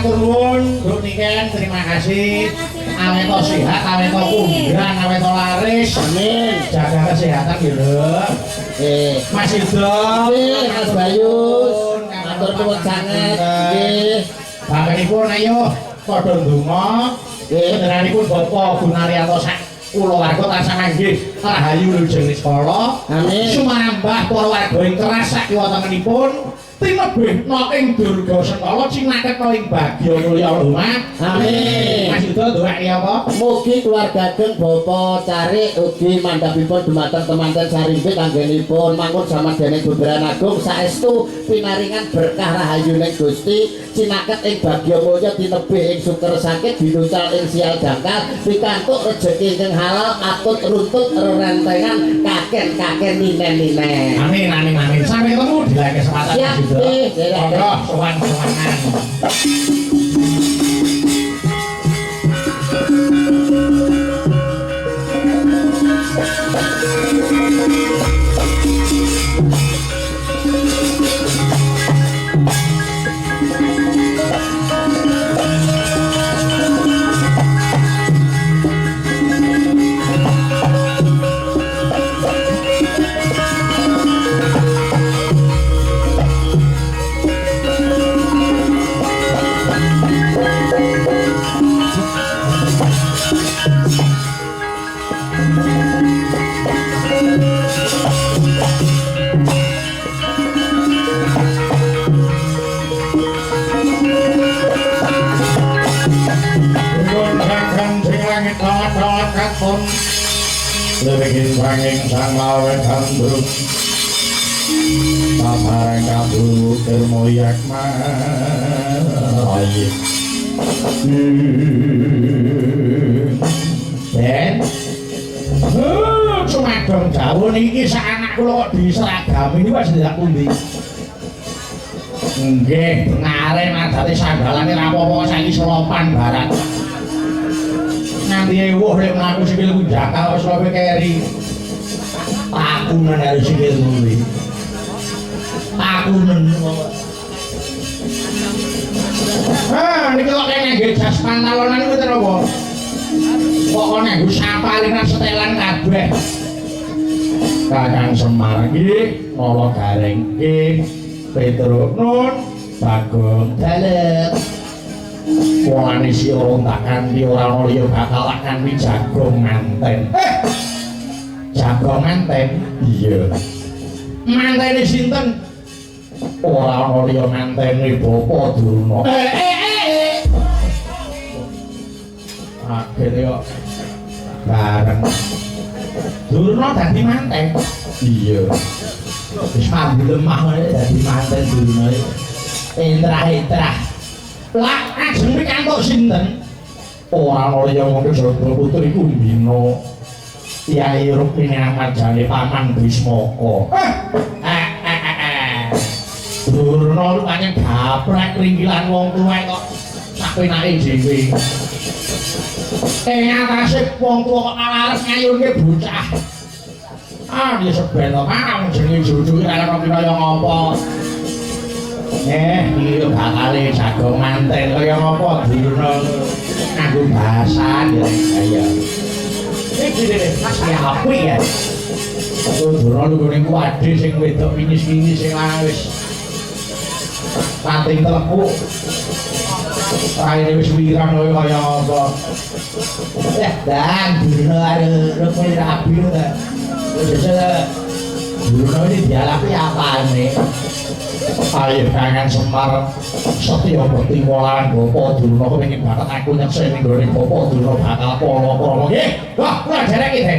matur nuwun Nduk Niken, terima kasih. Awet to sehat, awet to kumbiran, awet to laris. Amin. Jaga kesehatan ya, Nduk. Mas Ido, Mas Bayu, matur nuwun sanget. Nggih. Bapanipun ayo padha ndonga. Panjenenganipun Bapak Gunaryanto sak kulawarga tansah manggih rahayu wilujeng niskala. Amin. Sumarambah para warga ing keras sakiwatenganipun tinebih no ing durga sekala cinaket no ing bagya mulya rumah. Amin. Mas Yuda nduwèni apa? Mugi keluargaken Bapak Carik ugi mandhapipun dumateng temanten sarimbit anggenipun mangun samadyaning Beberan Agung saestu pinaringan berkah rahayuning Gusti cinaket ing bagya mulya tinebih ing suker sakit binuncal ing sial jangkal pikantuk rejeki ingkang halal atut runtut rerentengan kaken-kaken ninen-ninen. Amin amin amin. Sampai ketemu di lain kesempatan. Siap. Monggo sowan-sowanan. Lebih banging sang lawen handuk Tamarang kabuk termoyak marayik Ben cuma dong jauh ini sa anak kula kok diseragami ini wis ndak pundi nggih ngare nadate sandalane ra apa-apa saiki selopan barat nanti ewuh lek mlaku sikilku jakal wis lope keri takunan harus sikil kuwi takunan niki kok kene nggih jas pantalonan niku ten apa pokoknya nggo sapalinan setelan kabeh Kakang Semar nggih Nala Gareng nggih Petruk Nun Bagong Dalet Wani si orang tak kanti orang liya bakal kanti Jagong Manten. Jagong Manten? Iya. Mantene sinten? Orang liya mantene Bapak Durna. Akhire kok bareng. Durna dadi manten. Iya. Wis mandi lemah wae dadi manten Durna. Entrah-entrah. Lak ajeng pikantuk sinten? Ora ana liya wong Jaba Putri Kumbina. Kyai Rukmini Amarjane Paman Bismaka. Durna rupane gaprek ringkilan wong tuwa kok sapenake dhewe. Ing atase wong tuwa kok malah ngayunke bocah. Ya sebel to mang jenenge jujuke ora ana kaya ngopo. Iki bakale Jagong Manten kaya ngapa Durna nganggo bahasa ya. Iki dene Mas ya apa ya? Durna nggone kuwade sing wedok winis-winis sing wis pating telepuk. Raine wis wirang kaya apa. Dan Durna arep rapi ta. Wis Durna iki dialapi apane? Ayo Kakang Semar Setya Bekti Walan Bapak Durna kepengin banget aku nyekseni nggone Bapak Durna bakal pola-pola nggih. Wah, kula derek iki.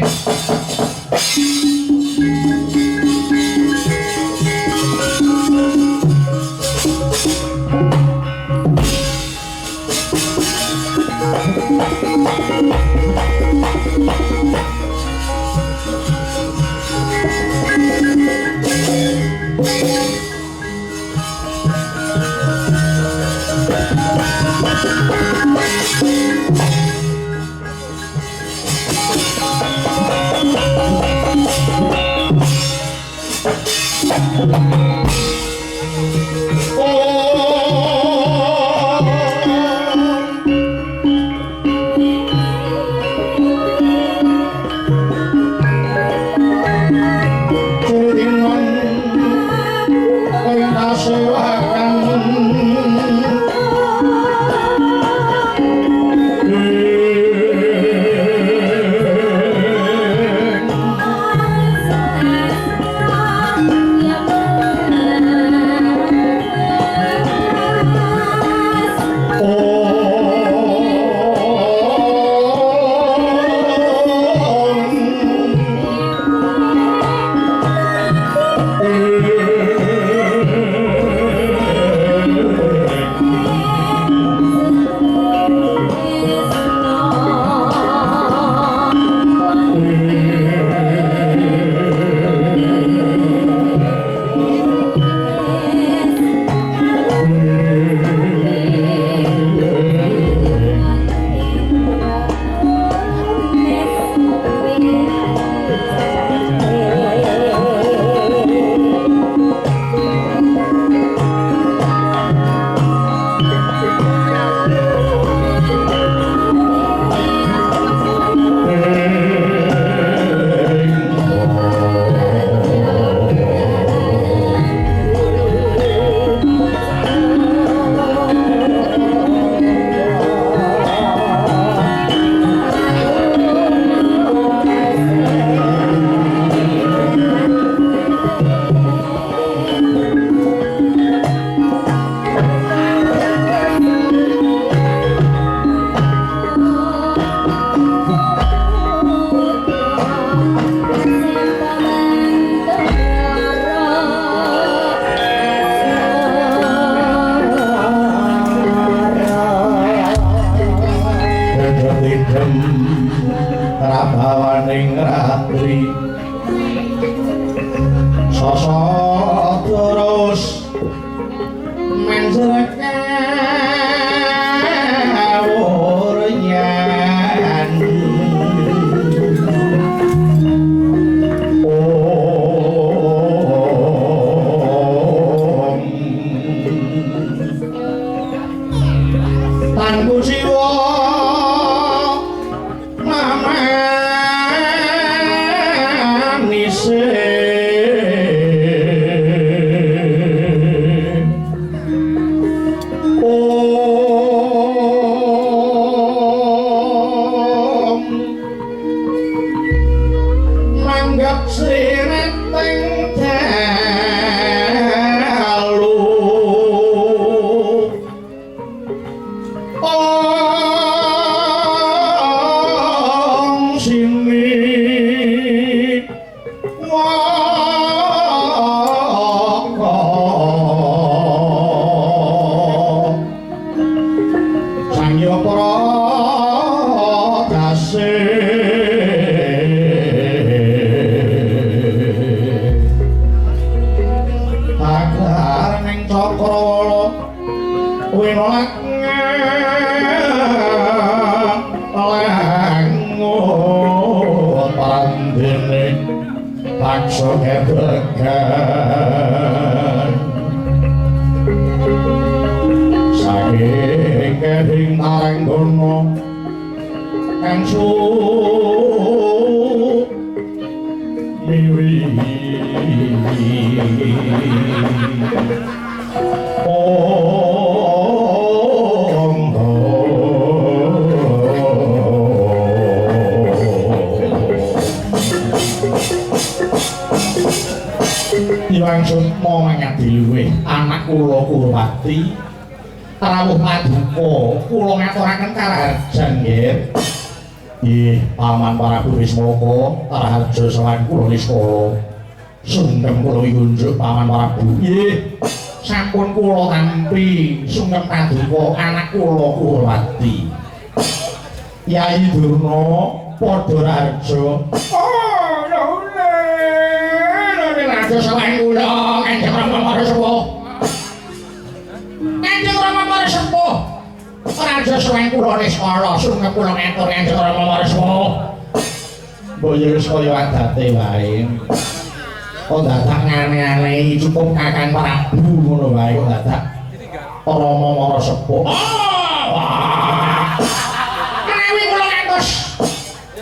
prabawaning ratri sosok terus menjelekawur nyan Tanku siwa langsung mau mengadi luwih anak kula Kurwati rawuh paduka kula ngaturaken karaharjan nggih. Nggih, Paman Prabu Wismoko karaharja sawan kula niskala. Sungkem kula ngunjuk Paman Prabu. Nggih, sampun kula tampi sungkem paduka anak kula Kurwati. Yai Durna padha raharja. Raja sawan kula Kanjeng Rama Marsepuh. Kanjeng Rama Marsepuh. Raja sawan kula niskala sungkem kula matur Kanjeng Rama Marsepuh. Boyo wis kaya adate wae. Kok dadak ngane-ane cukup Kakang Prabu ngono wae kok dadak Rama Marsepuh. Menawi kula ngantos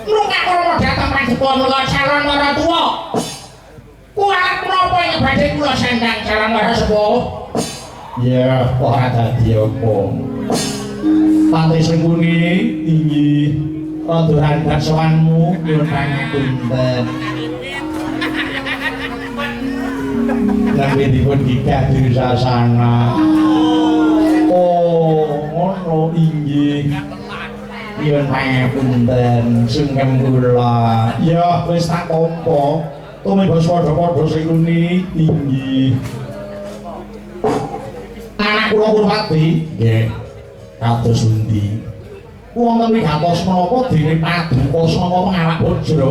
ngrungkak kula dhateng Prabu Mula calon maratuwa. Kuat menapa yang badhe kula sandang calon Marsepuh? Ya, ora dadi apa. Pati sengkuni inggih rada randhat sowanmu nyuwun pangapunten. Nanging dipun gigah dirasana. Oh, ngono inggih. Nyuwun pangapunten sungkem kula. Ya, wis tak tampa. Tumibas padha-padha sengkuni inggih. Anak kula Kurwati nggih kados pundi wonten wigatos menapa dene paduka sanga pengawak Bajra.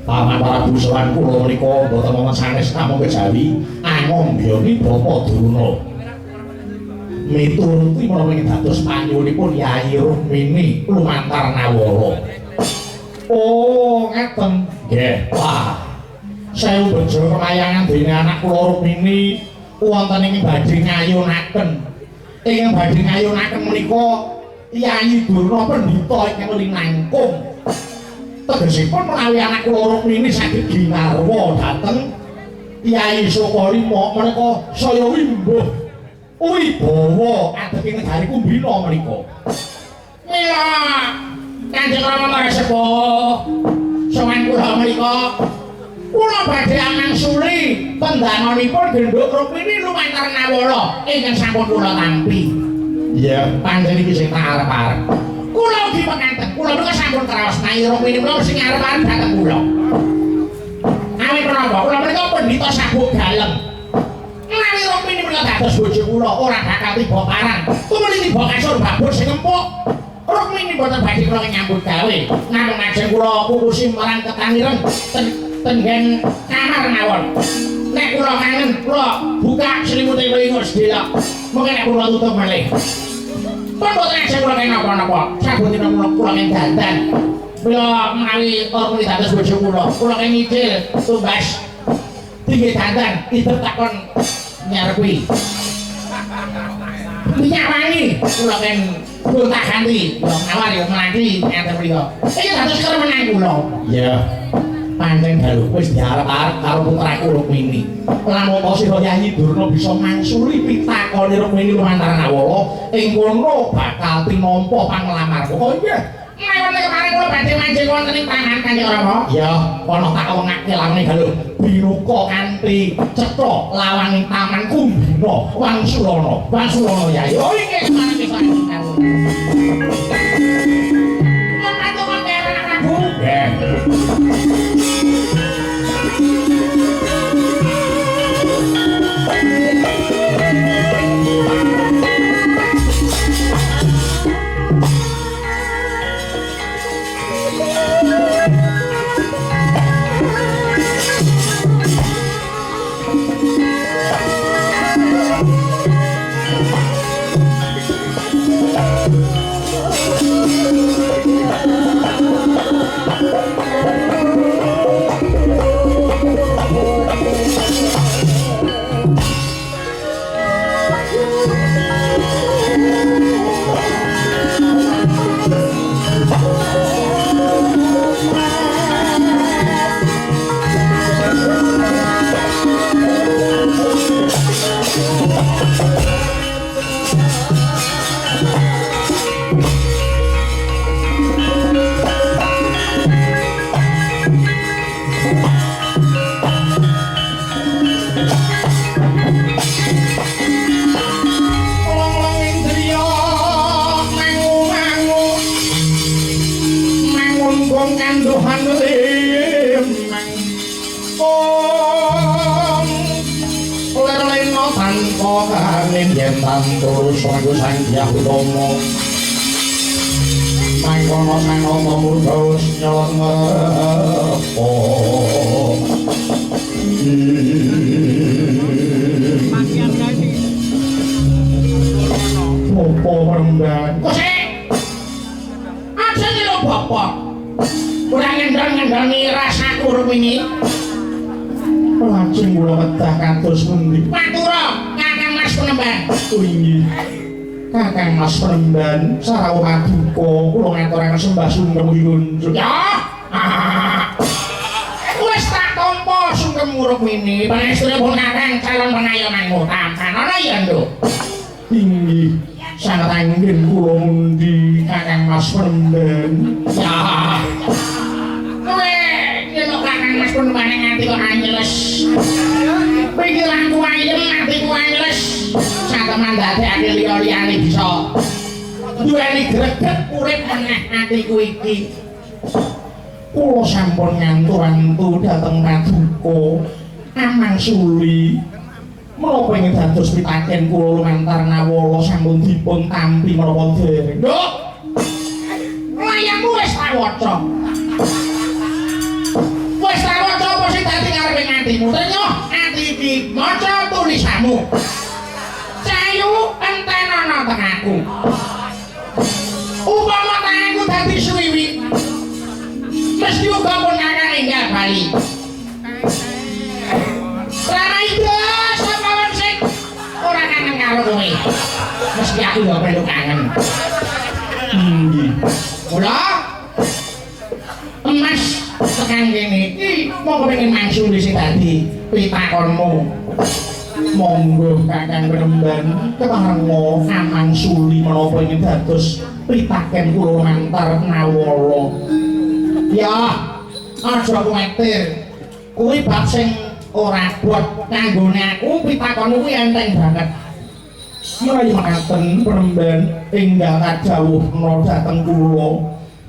Paman Prabu sawan kula menika boten wonten sanes namung kejawi angombiyoni Bapa Durna. Mituruti menawi dados panyuwunipun Yai Rukmini lumantar Nawara. Oh, ngeten. Nggih. Wah. Sewu bejo kemayangan dene anak kula Rukmini wonten ing badhe ngayunaken. Ing badhe ngayunaken menika Yai Durna Pendhita ingkang linangkung. Tegesipun menawi anak kula Rukmini saged ginarwa dhateng Yai Sukalima menika saya wimbuh wibawa adeking negari Kumbina menika. Mila Kanjeng Rama Marsepuh sawan kula menika kula badhe amangsuli pendanganipun Genduk Rukmini lumantar Nawara ingkang sampun kula tampi. Iya, panjenengan iki sing tak arep-arep. Kula ugi penganten, kula menika sampun kraos Nyai Rukmini kula sing arep-arep dhateng kula. Awit menapa kula menika pendhita sabuk dalem. Nyai Rukmini menika dados bojo kula ora bakal tiba parang. Tumuli tiba kasur babur sing empuk. Rukmini boten badhe kula nyambut gawe. Namung ajeng kula kukusi marang ketangiren tenggen kamar mawon. Nek kula kangen, kula buka selimute wingi sedela. Mengke nek kula tutup malih. Pun boten ajeng kula kene napa-napa. Saben dina kula kene dandan. Kula menawi Rukmini dados bojo kula kene ngidil tumbas tinggi dandan itu takon nyarepi. Minyak wangi kula kan kula tak ganti kula nawar ya melati enten mriko iki dados keremenan kula iya pancen dalu wis diarep-arep karo putraku Rukmini lamun apa sira Yayi Durna bisa mangsuli pitakone Rukmini lumantar Nawala ing kono bakal tinampa panglamarku oh iya mawon kemarin kula badhe manjing wonten ing tangan Kanjeng Rama iya ana tak wengake lamune dalu binuka kanthi cetha lawaning taman Kumbina Wangsulana Yayi oh iki kemarin wis aku Mantu kene anakku nggih terus aku sang Hyang Utama mangkono sang Rama murka nyelengepo Opo remban Kusik aja nih lo bapak kurang ngendang-ngendangi rasaku Rukmini lajeng kula kedah kados pundi matura Kakang Mas Penemban oh inggih Kakang Mas Penemban sarawuh paduka kula ngaturaken sembah sungkem nyuwun ya wis tak tampa sungkem Rukmini panestune pun Kakang calon pengayomanmu tampan ana ya Nduk inggih sangat angin kula mundi Kakang Mas Penemban ya Kakang Mas Penemban nganti kok anyeles pikiranku ayem atiku anyeles sateman dadekake liya-liyane bisa duweni greget urip meneh atiku iki kula sampun ngantur-antur dhateng paduka Amang Suli menapa ingin dados pitaken kula lumantar Nawala sampun dipun tampi menapa dereng Nduk layangmu wis tak waca wis tak waca apa sing dadi ngarepe ngantimu ternyuh ati iki maca tulisanmu cayu enten ana tengahku upama tanganku dadi suwiwi mesti uga pun kakang enggal bali Rama itu sapa sing ora kangen karo kowe mesti aku yo perlu kangen nggih kula emas tekan kene iki monggo pengen mangsuli sing dadi pitakonmu monggo Kakang Penemban keparenga Amang Suli menapa ingin dados pitaken kula mantar Nawala ya aja kuwatir kuwi bab sing ora bot kanggone aku pitakonmu kuwi enteng banget mulai makaten Penemban enggal kadhawuhna dhateng kula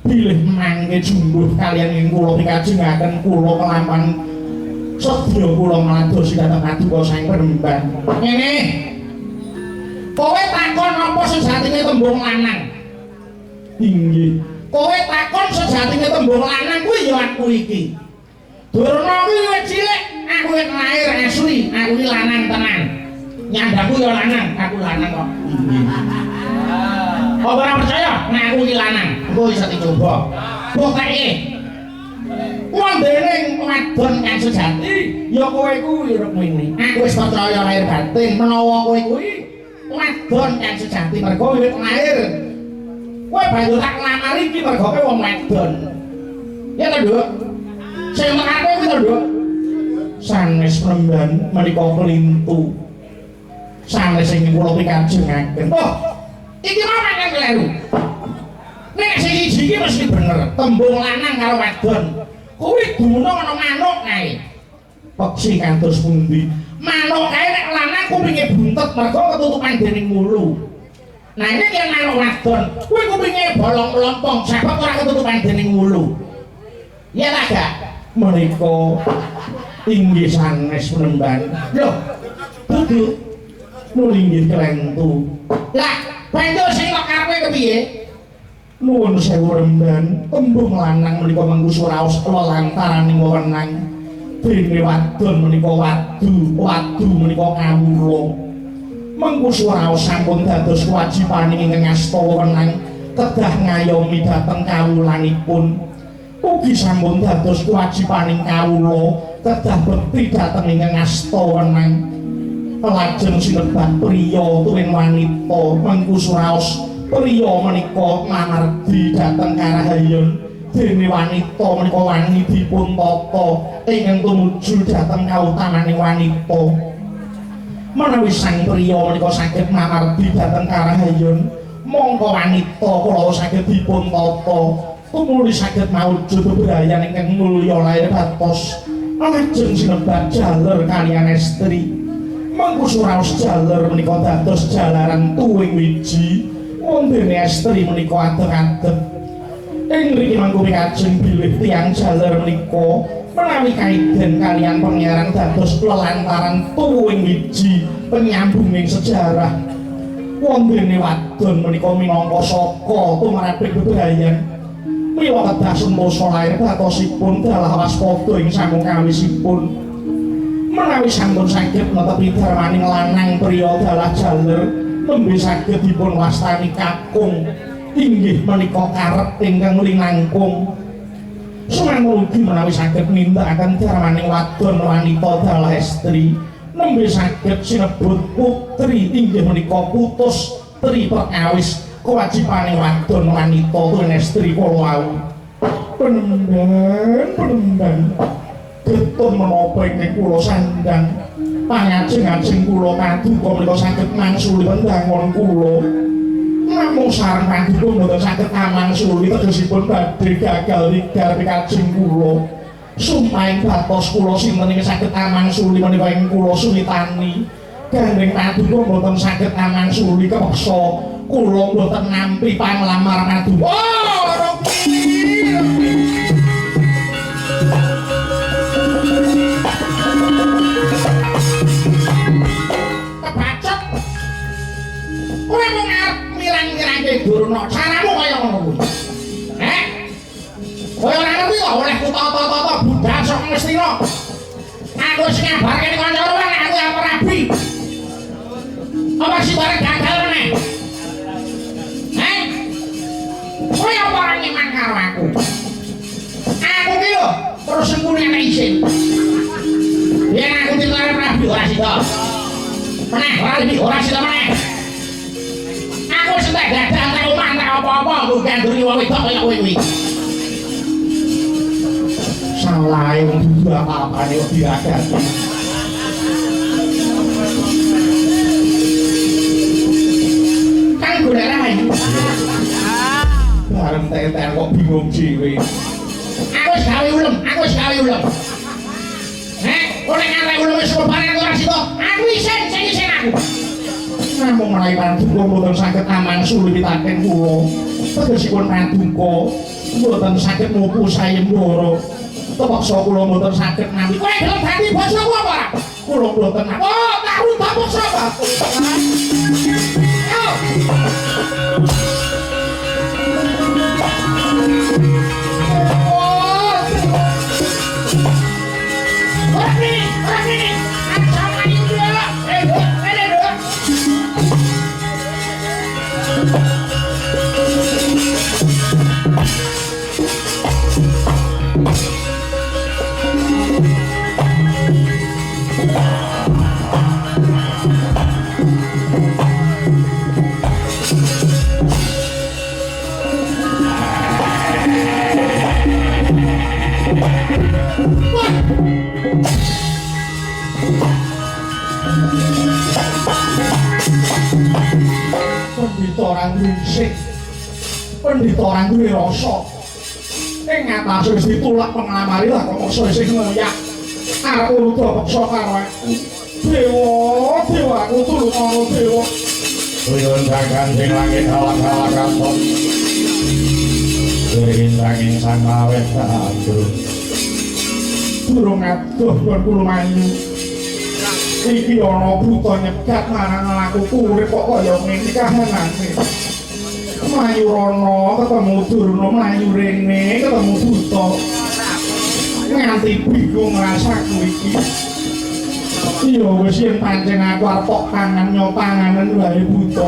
bilih mangke jumbuh kalian ing kula pikajengaken kula kelaman sedya kula madosi dhateng paduka Sang Penemban ngene kowe takon apa sing jatine tembung lanang Inggih. Kowe takon sejatine tembung lanang kuwi ya aku iki. Durna kuwi wis cilik, aku wis lahir asli, aku iki lanang tenan. Nyandangku ya lanang, aku lanang kok. Kok ora percaya nek aku iki lanang? Engko iso dicoba. Bukteke. Wondene wadon kang sejati, ya kowe kuwi Rukmini. Aku wis percaya lahir batin menawa kowe kuwi wadon kang sejati mergo wiwit lahir. Kowe banjur tak lamar iki mergo kowe wong wadon. Ya ta, Nduk? Sing mengaku kuwi to, Nduk. Sanes Plemban menika kelintu. Sanes sing kula pikajengaken. Oh, iki mau kan kleru. Nek sing iki mesti bener, tembung lanang karo wadon. Kuwi dunung ana manuk kae. Peksi kantos pundi? Manuk kae nek lanang kupinge buntet mergo ketutupan dening mulu. Nah ini yang manuk wadon, kuwi kupinge bolong-lompong sebab ora ketutupan dening mulu. Ya ta gak? Menika inggih sanes Plemban. Lho, dudu nulinggih kelentu. Lah, banjur sing kok karepe kepiye? Nuwun sewu Remban, tembung lanang menika mengku suraos lelantaraning wewenang. Dene wadon menika wadu menika kawula. Mengku suraos sampun dados kewajibaning ingkang asta wewenang kedah ngayomi dhateng kawulanipun. Ugi sampun dados kewajibaning kawula kedah bekti dhateng ingkang asta wewenang. Lajeng sinebat priya tuwin wanita mengku suraos priya menika mamargi dhateng Karahayon dene wanita menika wani dipun tata ingkang tumuju dhateng kautamaning wanita. Menawi sang priya menika saged mamargi dhateng Karahayon, mongko wanita kula saged dipun tata tumuli saged maujud bebrayan ingkang mulya lair batos. Lajeng sinebat jaler kaliyan estri. Mengku suraos jaler menika dados jalaran tuwing wiji. Wondene estri menika adeg-adeg. Ing mriki mangku kajeng bilih tiyang jaler menika menawi kaiden kaliyan pangeran dados lelantaran tuwing wiji penyambunging sejarah. Wondene wadon menika minangka saka tumraping bebrayan. Mila kedah sentosa lair batosipun dalah waspada ing sambung kawisipun. Menawi sampun saged netepi darmaning lanang priya dalah jaler nembe saged dipun wastani kakung inggih menika karep ingkang linangkung. Sumangun ugi menawi saged nindakaken darmaning wadon wanita dalah estri nembe saged sinebut putri inggih menika putus tri perkawis kewajibaning wadon wanita tuwin estri kala wau. Penemban getun menapa ingkang kula sandang pangajeng-ajeng kula paduka menika saged mangsuli wendangon kula. Namung sareng paduka mboten saged amangsuli tegesipun badhe gagal ligar pikajeng kula. Sumpahing batos kula sinten ingkang saged amangsuli menika ing kula sulitani. Gandeng paduka mboten saged amangsuli kepeksa kula mboten nampi panglamar paduka. Oh, kowe mung arep mirang-mirangke Durna, caramu kaya ngono kuwi. Kowe ora ngerti kok oleh kutata-tata budal sok Ngastina. Aku wis ngabarke ning kanca ora nek aku arep rabi. Apa sih bareng gagal meneh? Kowe apa ora nyeman karo aku? Aku ki lho terus sempurna nek isin. Yen aku dilare rabi ora sida. Meneh ora sida meneh. Aku wis entek dadah nek omah nek apa-apa nggo ganduri wong wedok kaya kowe kuwi. Salah wong dudu apa-apane kok diragati. Kan golek ae. Bareng tenten kok bingung dhewe. Aku wis gawe ulem. Ora ngarep ulem wis bareng ora sida. Aku isin aku. Namung menawi paduka mboten saged amangsuli pitaken kula. Tegesipun paduka mboten saged mupu sayembara. Tepaksa kula mboten saged nampi. Kowe gelem dadi bojoku apa ora? Kula mboten. Oh, tak rubah paksa, Pak. Ayo. Pendhita orang ringsik, pendhita orang duwe rasa. Ing ngatasé wis ditulak pengamari lah kok iso sing ngoyak. Arep uruda peksa karo aku. Dewa, dewa aku tulung ana dewa. Tuyun dagang sing langit halak-halak kanton. Rintanging sang mawet tandur. Durung adoh kon kula manyu. Iki ana buta nyegat marang lakuku urip kok kaya ngene kahanane. Mlayu rono ketemu Durna mlayu rene ketemu buta. Nganti bingung rasaku iki. Iya wis yen pancen aku arep tok pangan nyopanganen wae buta.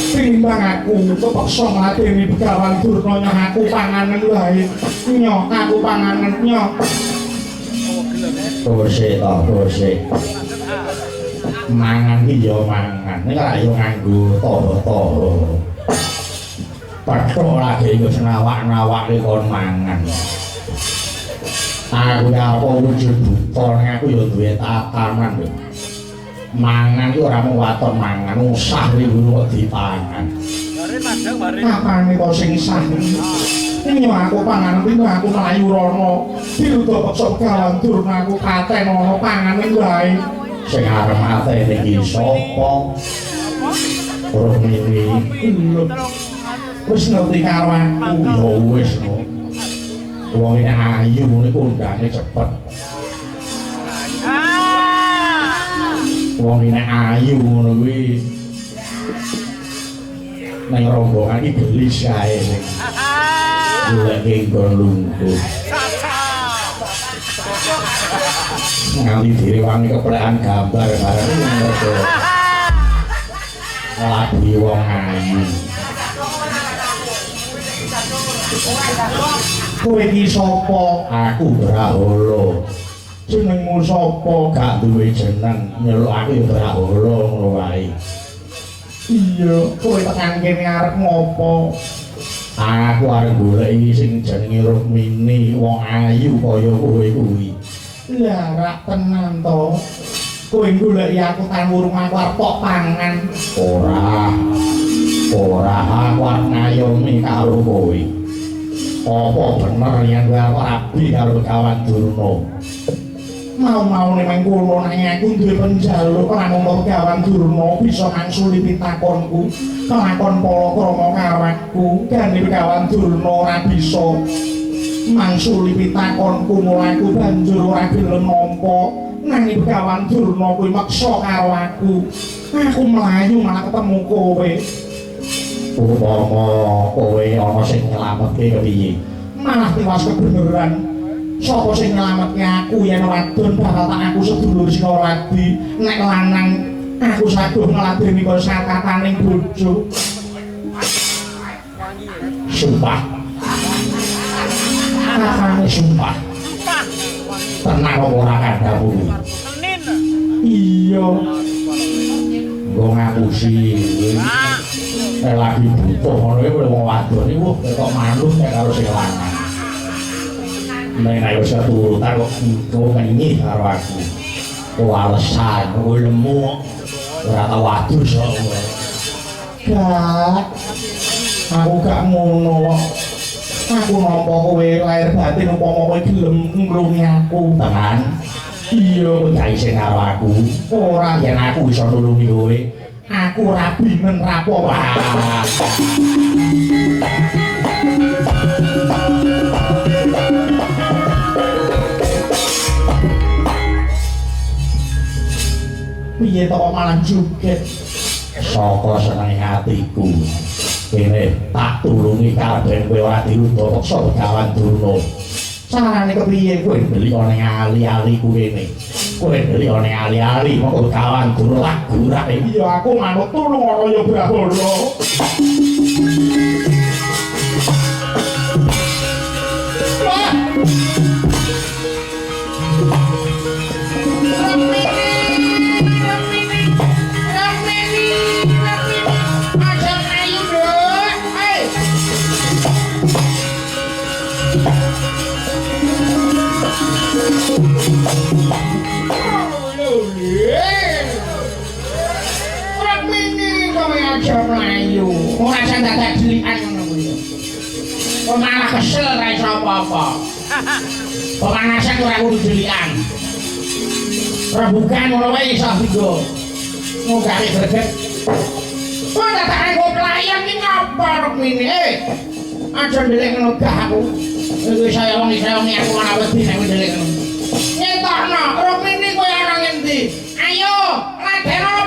Timbang aku kepeksa ngladeni Begawan Durna nyah aku panganen wae. Nyok aku panganen nyok. Tose ta tose. Mangan iki ya mangan, nek ora yo nganggo toho-toho. Pathok lagi wis nawak-nawake kon mangan. Aku ya apa wujud buta nek aku ya duwe tatanan lho. Mangan iki ora mung waton mangan, usah riwuru kok dipangan. Bare madang bare. Apane kok sing sah iki? Ini aku panganan itu aku melayu rono. Dirudo peksa Begawan Durna aku katen ana panganan wae. Sing arep atene iki sapa? Ora mili. Wis ngerti karo aku ya wis kok. Wong iki ayu niku undane cepet. Wong iki ayu ngono kuwi. Nang rombongan iki gelis ae. Lagi berlungkuh ngali direwangi kepelaan gambar bareng ngono lagi wong ayu kowe iki sapa? Aku Brahala. Jenengmu sapa? Gak duwe jeneng, nyeluk aku ya Brahala ngono wae. Iya, kowe tekan kene arep ngopo? Aku arep goleki sing jenenge Rukmini, wong ayu kaya kowe kuwi. Lah rak tenan to. Kowe goleki aku tan wurung aku arep tok pangan. Ora aku arep ngayomi karo kowe. Apa bener yen kowe rabi karo Begawan Durna? Mau-mau ning mengkono nang aku duwe penjaluk namung Begawan Durna bisa ngangsuli pitakonku. Kelakon Palakrama karo aku, gane Begawan Durna ora bisa mangsuli pitakonku, mulai aku banjur ora gelem nampa. Nanging Begawan Durna kuwi meksa karo aku. Aku mlayu malah ketemu kowe. Upama kowe ana sing nyelametke kepiye? Malah tiwas kebeneran. Sapa sing nyelametke aku yen wadon bakal tak aku sedulur Sinaradi. Nek lanang aku saguh ngladeni kaya sakataning bojo. Sumpah. Apane sumpah? Tenang kok ora kandhamu. Tenin. Iya. Nggo ngapusi. Nek lagi butuh ngono kuwi wong wadon iku kok manut nek karo sing lanang. Nek ayo turutan kok ngenyi karo aku. Kok alasan kowe lemu ora tau adus kok. Gak. Aku gak ngono. Aku nampa kowe lahir batin umpama kowe gelem ngrungi aku, tenan. Iya, kowe gak isin karo aku. Ora yen aku iso nulungi kowe. Aku rabi men rapo wae. Piye to malah joget saka senenge atiku. kene tak tulungi kabeh kowe ora dilundha paksa Begawan Durna. Carane kepiye kowe beli ana ali-ali kuwene. Kowe beli ana ali-ali monggo Begawan Durna lak gurak iya aku manut tulung ana ya Brahmana. Melayu ora jan dadak delikan ngono kuwi. Kok malah kesel ra iso apa-apa. Pemanasan ora kudu delikan. Rebukan ngono wae iso digo. Nggawe greget. Kok dadak nggo pelayan ki ngapa rek mini? Aja ndelek ngono gah aku. Iki saya wong aku ora wedi nek ndelek ngono. Nyetokno rek mini koyo ana ngendi? Ayo, ladeno